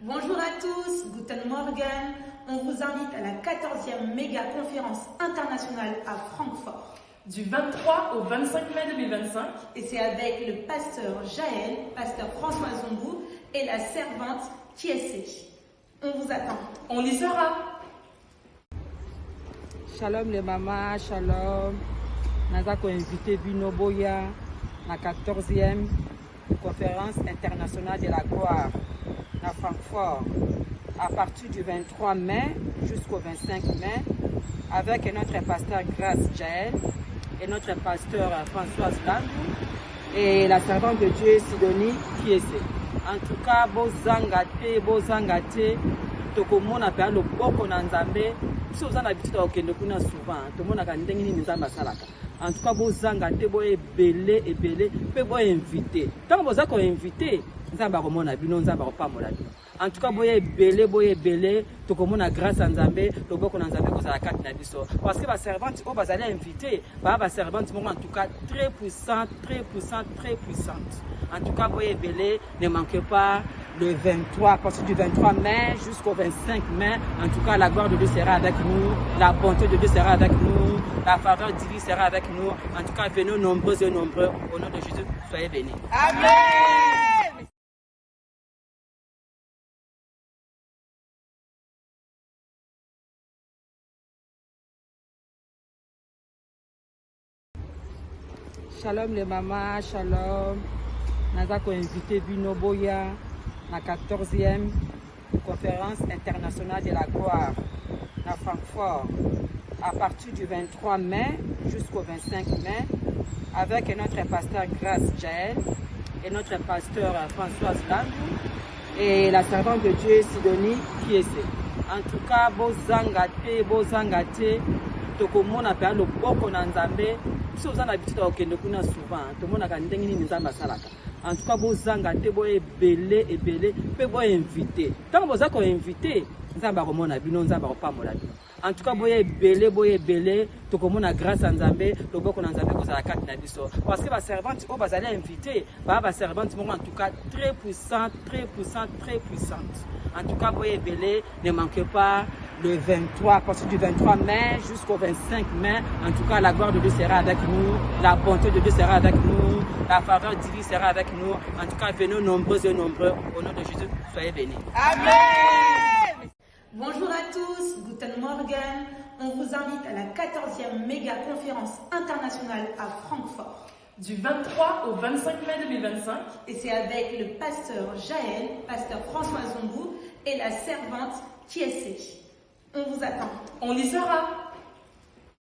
Bonjour à tous, Guten Morgen. On vous invite à la 14e méga conférence internationale à Francfort. Du 23 au 25 mai 2025. Et c'est avec le pasteur Jaël, pasteur François Zongou et la servante Kiesé. On vous attend. On y sera. Shalom les mamas, shalom. Nazako invité Bino Boya, la 14e conférence internationale de la gloire à Francfort, à partir du 23 mai jusqu'au 25 mai, avec notre pasteur Grace Jaël et notre pasteur Françoise Landou et la servante de Dieu Sidonie Kiesé. En tout cas, Bozangate, tokomona pe loboko na nzambe biso za na bitito okende kuna souvent tomona ka ndenge nini nzambe asalaka. En tout cas, bozanga te boye ebele pe boye invité. Tant boza ko invité nzambe akomona bino nzambe akopamola bino. En tout cas, boye ebele tokomona grâce à nzambe loboko na nzambe kozala kati na biso parce que ba servante o bazali invité ba servante moko en tout cas très puissante. En tout cas, boye ebele, ne manquez pas le 23, à partir du 23 mai jusqu'au 25 mai. En tout cas, la gloire de Dieu sera avec nous, la bonté de Dieu sera avec nous, la faveur divine sera avec nous. En tout cas, venez nombreux et nombreux. Au nom de Jésus, soyez bénis. Amen. Shalom les mamas, shalom. Nazako invité Bino Boya, la 14e conférence internationale de la gloire à Francfort, à partir du 23 mai jusqu'au 25 mai, avec notre pasteur Grace Jaël et notre pasteur Françoise Landou et la servante de Dieu Sidonie Kiesé. En tout cas, Bozangate, tokomona pe loboko na nzambe biso za na bitito okende kuna souvent tomona ka ndenge nini nzambe asalaka. En tout cas, bozanga te boye ebele pe boye invité. Tant boza ko invité nzambe akomona bino nzambe akopamola bino. En tout cas, boye ebele tokomona grâce à nzambe loboko na nzambe kozala kati na biso parce que ba servante o bazali invité ba servante moko en tout cas très puissante. En tout cas, boye ebele, ne manquez pas le 23, à partir du 23 mai jusqu'au 25 mai. En tout cas, la gloire de Dieu sera avec nous, la bonté de Dieu sera avec nous, la faveur divine sera avec nous. En tout cas, venez nombreux et nombreux. Au nom de Jésus, soyez bénis. Amen. Bonjour à tous, Guten Morgen. On vous invite à la 14e méga conférence internationale à Francfort. Du 23 au 25 mai 2025. Et c'est avec le pasteur Jaël, pasteur François Zongou et la servante Kiesé. On vous attend. On y sera.